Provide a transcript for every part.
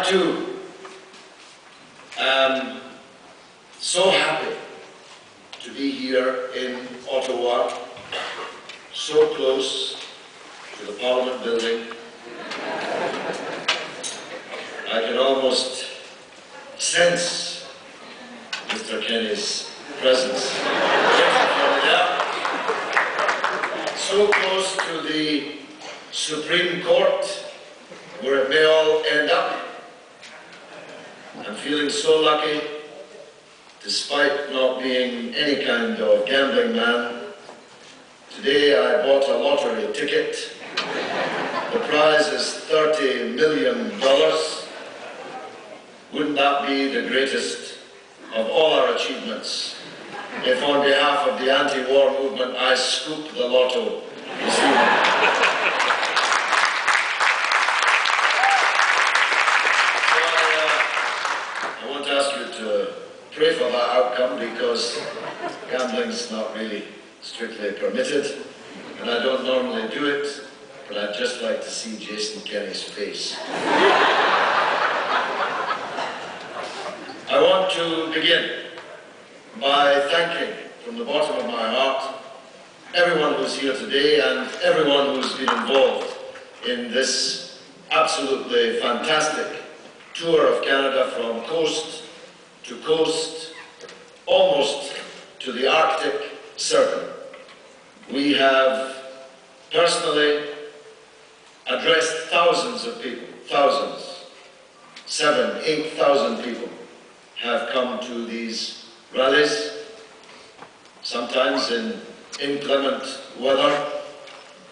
too am so happy to be here in Ottawa, so close to the Parliament building. I can almost sense Mr. Kenny's presence. So close to the Supreme Court, where it may all end up. I'm feeling so lucky, despite not being any kind of gambling man. Today I bought a lottery ticket. The prize is $30 million. Wouldn't that be the greatest of all our achievements if on behalf of the anti-war movement I scooped the lotto this evening? I want to ask you to pray for that outcome, because gambling's not really strictly permitted, and I don't normally do it, but I'd just like to see Jason Kenny's face. I want to begin by thanking, from the bottom of my heart, everyone who's here today and everyone who's been involved in this absolutely fantastic tour of Canada from coast to coast, almost to the Arctic Circle. We have personally addressed thousands of people, thousands, 7,000, 8,000 people have come to these rallies, sometimes in inclement weather,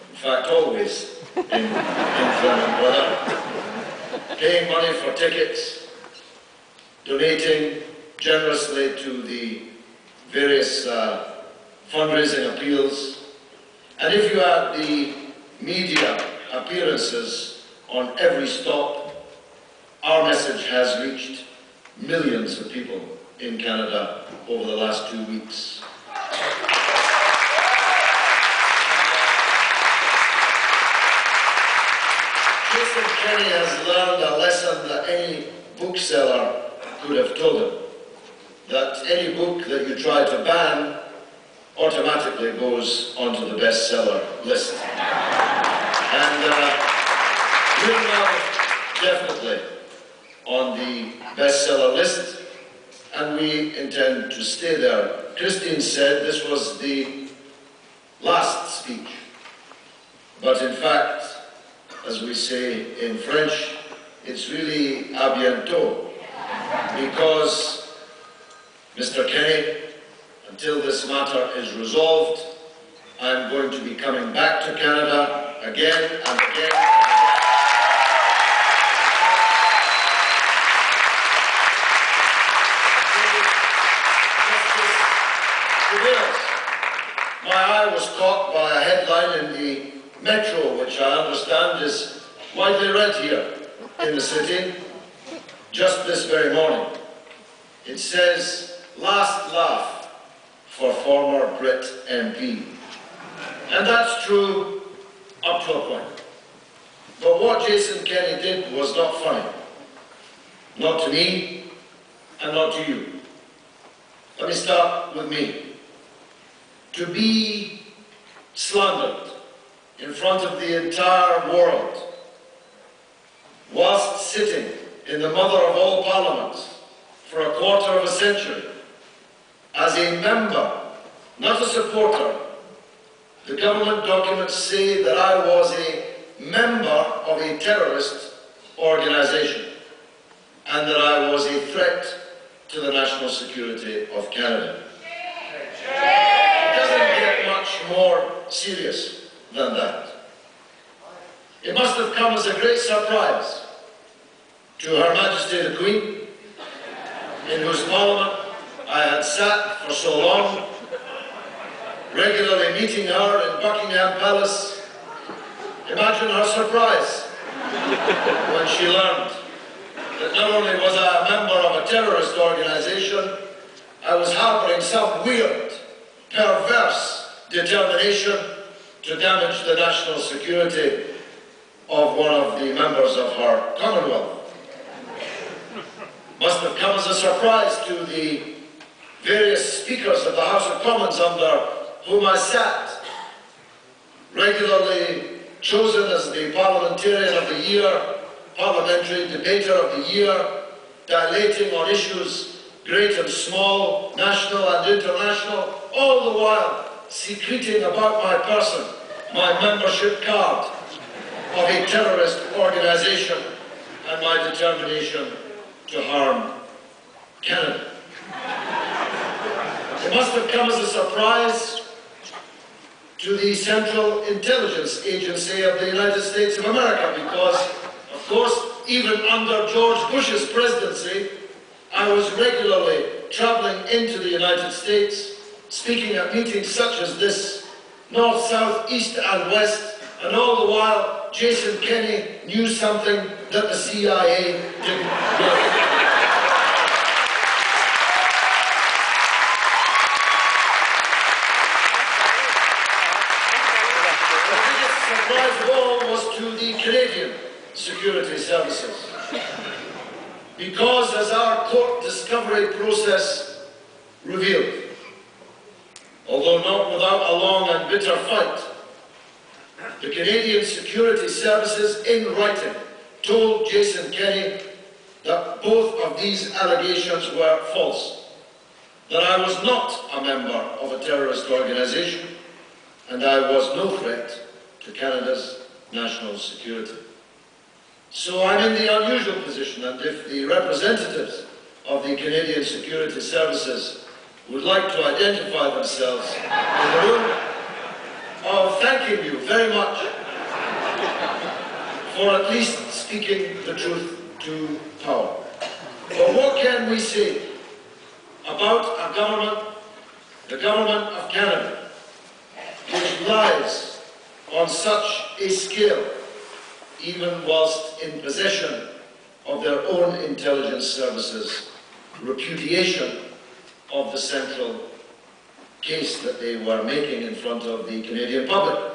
in fact always in inclement weather, paying money for tickets, donating generously to the various fundraising appeals, and if you add the media appearances on every stop, our message has reached millions of people in Canada over the last 2 weeks. Jason Kenny has learned a lesson that any bookseller could have told him, that any book that you try to ban automatically goes onto the bestseller list. And we're now definitely on the bestseller list, and we intend to stay there. Christine said this was the last speech, but in fact, as we say in French, it's really à bientôt, because Mr. Kenny, until this matter is resolved, I'm going to be coming back to Canada again and again and again. My eye was caught by a headline in the Metro, which I understand is widely read here in the city, just this very morning. It says, "Last laugh for former Brit MP." And that's true up to a point. But what Jason Kenny did was not funny. Not to me, and not to you. Let me start with me. To be slandered in front of the entire world, whilst sitting in the mother of all parliaments for a quarter of a century, as a member, not a supporter. The government documents say that I was a member of a terrorist organization and that I was a threat to the national security of Canada. It doesn't get much more serious than that. It must have come as a great surprise to Her Majesty the Queen, in whose parliament I had sat for so long, regularly meeting her in Buckingham Palace. Imagine her surprise when she learned that not only was I a member of a terrorist organization, I was harboring some weird, perverse determination to damage the national security of one of the members of her Commonwealth. must have come as a surprise to the various speakers of the House of Commons under whom I sat, regularly chosen as the Parliamentarian of the Year, Parliamentary Debater of the Year, dilating on issues great and small, national and international, all the while secreting about my person my membership card of a terrorist organisation and my determination to harm Canada. It must have come as a surprise to the Central Intelligence Agency of the United States of America because, of course, even under George Bush's presidency, I was regularly travelling into the United States, speaking at meetings such as this, north, south, east and west, and all the while Jason Kenney knew something that the CIA didn't know. Surprise of all was to the Canadian security services. Because as our court discovery process revealed, although not without a long and bitter fight, the Canadian security services in writing told Jason Kenney that both of these allegations were false, that I was not a member of a terrorist organisation and I was no threat to Canada's national security. So I'm in the unusual position, and if the representatives of the Canadian Security Services would like to identify themselves in the room, of thanking you very much for at least speaking the truth to power. But what can we say about a government, the government of Canada, which lies on such a scale, even whilst in possession of their own intelligence services, repudiation of the central case that they were making in front of the Canadian public?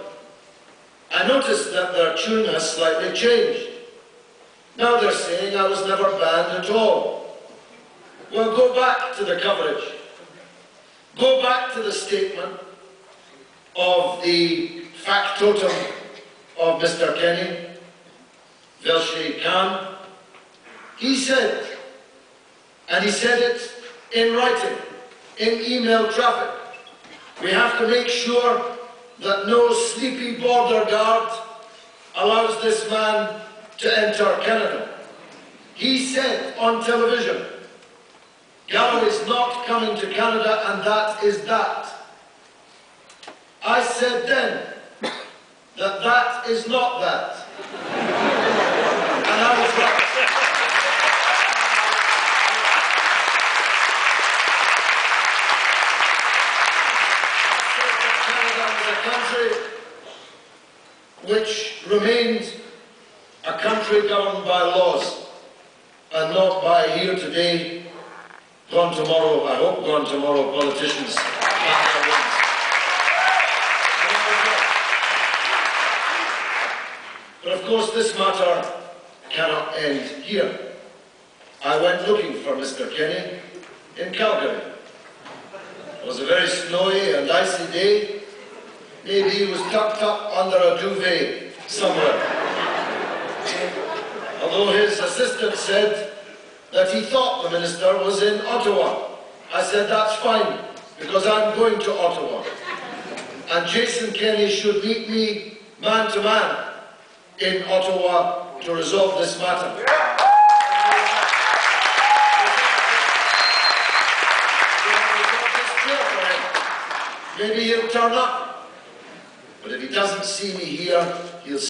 I noticed that their tune has slightly changed. Now they're saying I was never banned at all. Well, go back to the coverage. Go back to the statement of the factotum of Mr. Kenney, Velshi Khan. He said, and he said it in writing, in email traffic, we have to make sure that no sleepy border guard allows this man to enter Canada. He said on television, Galloway's not coming to Canada and that is that. I said then that that is not that. And I was right. I said that Canada was a country which remained a country governed by laws and not by here today, gone tomorrow, I hope gone tomorrow, politicians. But of course this matter cannot end here. I went looking for Mr. Kenney in Calgary. It was a very snowy and icy day. Maybe he was tucked up under a duvet somewhere. Although his assistant said that he thought the minister was in Ottawa. I said that's fine, because I'm going to Ottawa. And Jason Kenney should meet me man to man in Ottawa to resolve this matter. Maybe he'll turn up, but if he doesn't see me here,